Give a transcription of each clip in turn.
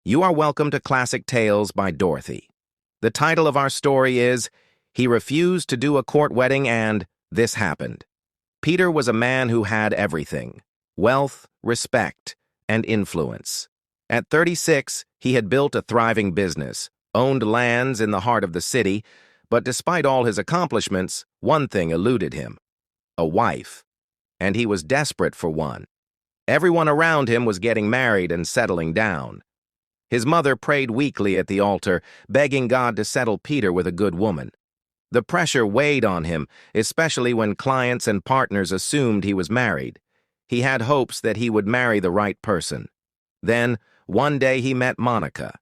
You are welcome to Classic Tales by Dorothy. The title of our story is He Refused to Do a Court Wedding and This Happened. Peter was a man who had everything: wealth, respect, and influence. At 36, he had built a thriving business, owned lands in the heart of the city, but despite all his accomplishments, one thing eluded him: a wife. And he was desperate for one. Everyone around him was getting married and settling down. His mother prayed weekly at the altar, begging God to settle Peter with a good woman. The pressure weighed on him, especially when clients and partners assumed he was married. He had hopes that he would marry the right person. Then, one day he met Monica.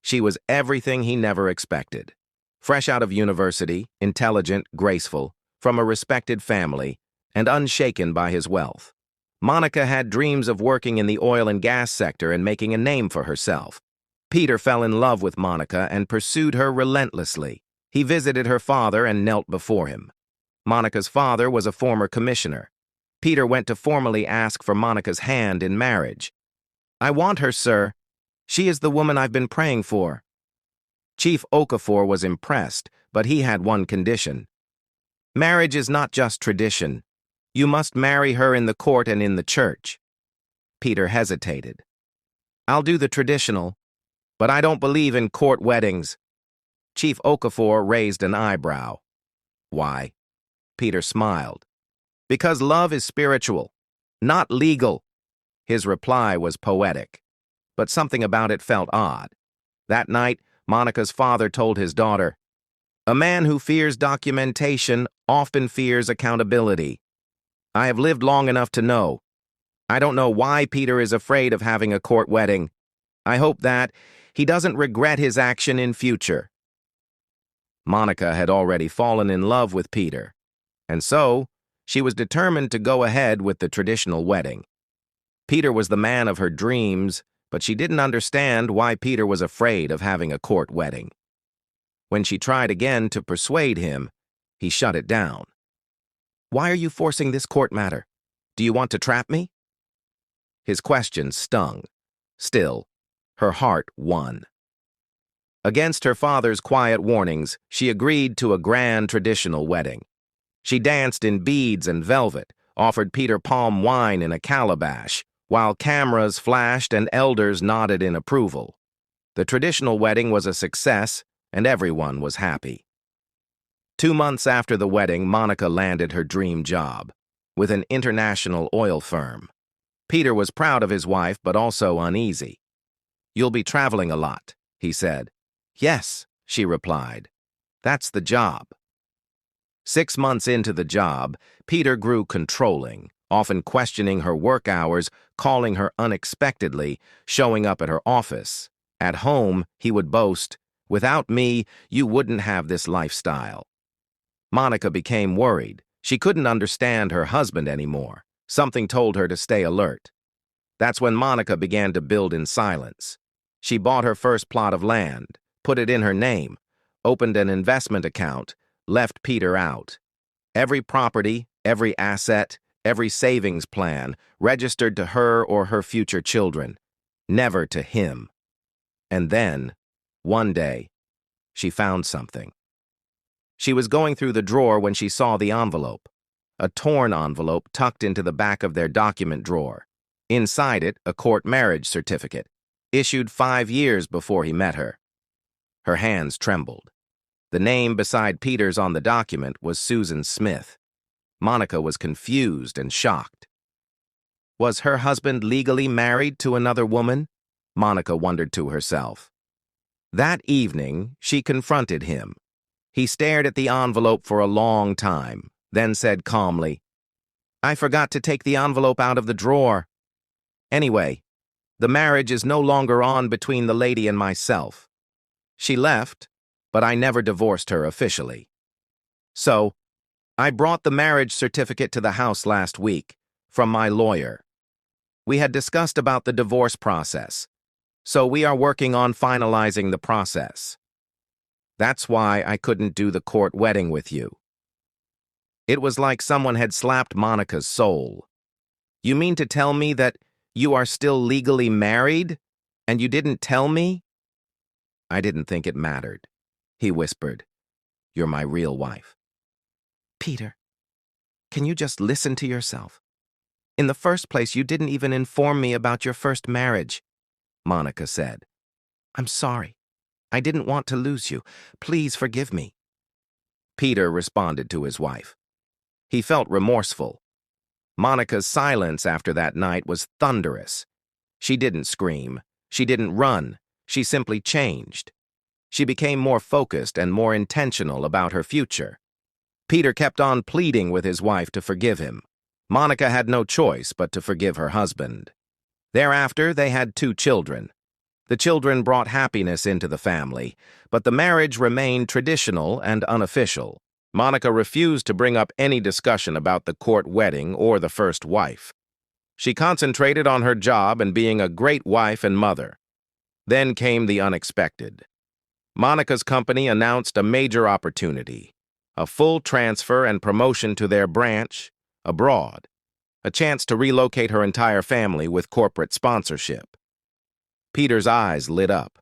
She was everything he never expected. Fresh out of university, intelligent, graceful, from a respected family, and unshaken by his wealth. Monica had dreams of working in the oil and gas sector and making a name for herself. Peter fell in love with Monica and pursued her relentlessly. He visited her father and knelt before him. Monica's father was a former commissioner. Peter went to formally ask for Monica's hand in marriage. "I want her, sir. She is the woman I've been praying for." Chief Okafor was impressed, but he had one condition. "Marriage is not just tradition. You must marry her in the court and in the church." Peter hesitated. "I'll do the traditional, but I don't believe in court weddings." Chief Okafor raised an eyebrow. "Why?" Peter smiled. "Because love is spiritual, not legal." His reply was poetic, but something about it felt odd. That night, Monica's father told his daughter, "A man who fears documentation often fears accountability. I have lived long enough to know. I don't know why Peter is afraid of having a court wedding. I hope that he doesn't regret his action in future." Monica had already fallen in love with Peter, and so she was determined to go ahead with the traditional wedding. Peter was the man of her dreams, but she didn't understand why Peter was afraid of having a court wedding. When she tried again to persuade him, he shut it down. "Why are you forcing this court matter? Do you want to trap me?" His question stung. Still, her heart won. Against her father's quiet warnings, she agreed to a grand traditional wedding. She danced in beads and velvet, offered Peter palm wine in a calabash, while cameras flashed and elders nodded in approval. The traditional wedding was a success, and everyone was happy. 2 months after the wedding, Monica landed her dream job, with an international oil firm. Peter was proud of his wife, but also uneasy. "You'll be traveling a lot," he said. "Yes," she replied. "That's the job." 6 months into the job, Peter grew controlling, often questioning her work hours, calling her unexpectedly, showing up at her office. At home, he would boast, "Without me, you wouldn't have this lifestyle." Monica became worried. She couldn't understand her husband anymore. Something told her to stay alert. That's when Monica began to build in silence. She bought her first plot of land, put it in her name, opened an investment account, left Peter out. Every property, every asset, every savings plan registered to her or her future children, never to him. And then, one day, she found something. She was going through the drawer when she saw the envelope, a torn envelope tucked into the back of their document drawer. Inside it, a court marriage certificate, issued 5 years before he met her. Her hands trembled. The name beside Peter's on the document was Susan Smith. Monica was confused and shocked. Was her husband legally married to another woman? Monica wondered to herself. That evening, she confronted him. He stared at the envelope for a long time, then said calmly, "I forgot to take the envelope out of the drawer. Anyway, the marriage is no longer on between the lady and myself. She left, but I never divorced her officially. So, I brought the marriage certificate to the house last week, from my lawyer. We had discussed about the divorce process, so we are working on finalizing the process. That's why I couldn't do the court wedding with you." It was like someone had slapped Monica's soul. "You mean to tell me that you are still legally married?" And you didn't tell me? I didn't think it mattered. He whispered, "You're my real wife." Peter, can you just listen to yourself? In the first place, you didn't even inform me about your first marriage, Monica said. I'm sorry. I didn't want to lose you. Please forgive me. Peter responded to his wife. He felt remorseful. Monica's silence after that night was thunderous. She didn't scream. She didn't run. She simply changed. She became more focused and more intentional about her future. Peter kept on pleading with his wife to forgive him. Monica had no choice but to forgive her husband. Thereafter, they had 2 children. The children brought happiness into the family, but the marriage remained traditional and unofficial. Monica refused to bring up any discussion about the court wedding or the first wife. She concentrated on her job and being a great wife and mother. Then came the unexpected. Monica's company announced a major opportunity, a full transfer and promotion to their branch abroad, a chance to relocate her entire family with corporate sponsorship. Peter's eyes lit up.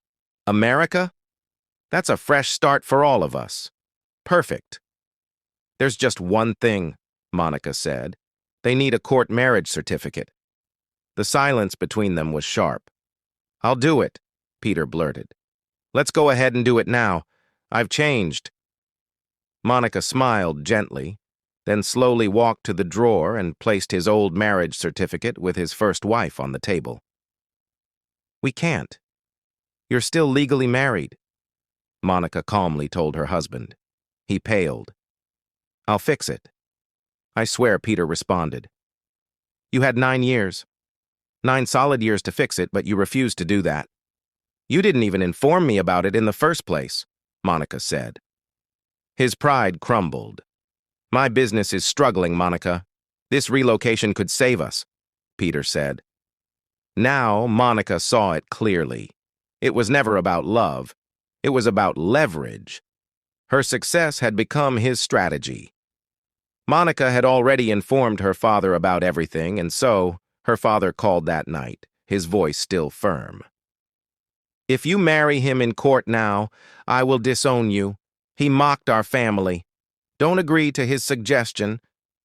America? That's a fresh start for all of us. Perfect. There's just one thing, Monica said. They need a court marriage certificate. The silence between them was sharp. I'll do it, Peter blurted. Let's go ahead and do it now. I've changed. Monica smiled gently, then slowly walked to the drawer and placed his old marriage certificate with his first wife on the table. We can't. You're still legally married, Monica calmly told her husband. He paled. I'll fix it. I swear, Peter responded. You had 9 years. 9 solid years to fix it, but you refused to do that. You didn't even inform me about it in the first place, Monica said. His pride crumbled. My business is struggling, Monica. This relocation could save us, Peter said. Now Monica saw it clearly. It was never about love. It was about leverage. Her success had become his strategy. Monica had already informed her father about everything, and so her father called that night, his voice still firm. If you marry him in court now, I will disown you. He mocked our family. Don't agree to his suggestion.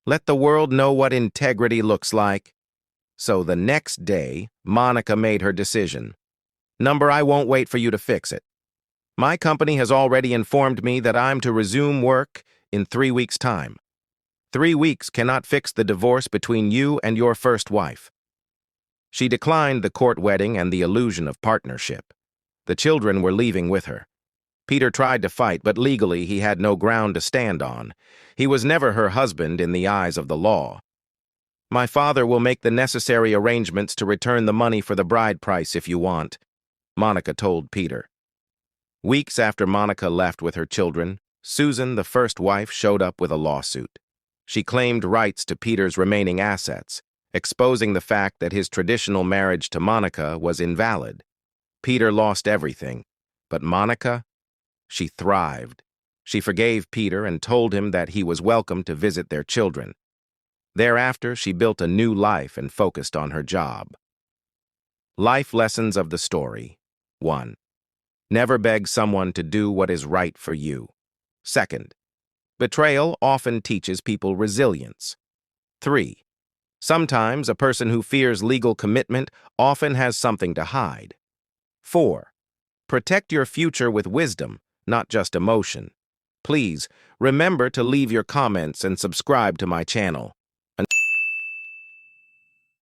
Let the world know what integrity looks like. So the next day, Monica made her decision. Number, I won't wait for you to fix it. My company has already informed me that I'm to resume work in 3 weeks' time. 3 weeks cannot fix the divorce between you and your first wife. She declined the court wedding and the illusion of partnership. The children were leaving with her. Peter tried to fight, but legally he had no ground to stand on. He was never her husband in the eyes of the law. My father will make the necessary arrangements to return the money for the bride price if you want, Monica told Peter. Weeks after Monica left with her children, Susan, the first wife, showed up with a lawsuit. She claimed rights to Peter's remaining assets, exposing the fact that his traditional marriage to Monica was invalid. Peter lost everything, but Monica, she thrived. She forgave Peter and told him that he was welcome to visit their children. Thereafter, she built a new life and focused on her job. Life lessons of the story. 1. Never beg someone to do what is right for you. 2. Betrayal often teaches people resilience. 3. Sometimes a person who fears legal commitment often has something to hide. 4. Protect your future with wisdom, not just emotion. Please, remember to leave your comments and subscribe to my channel.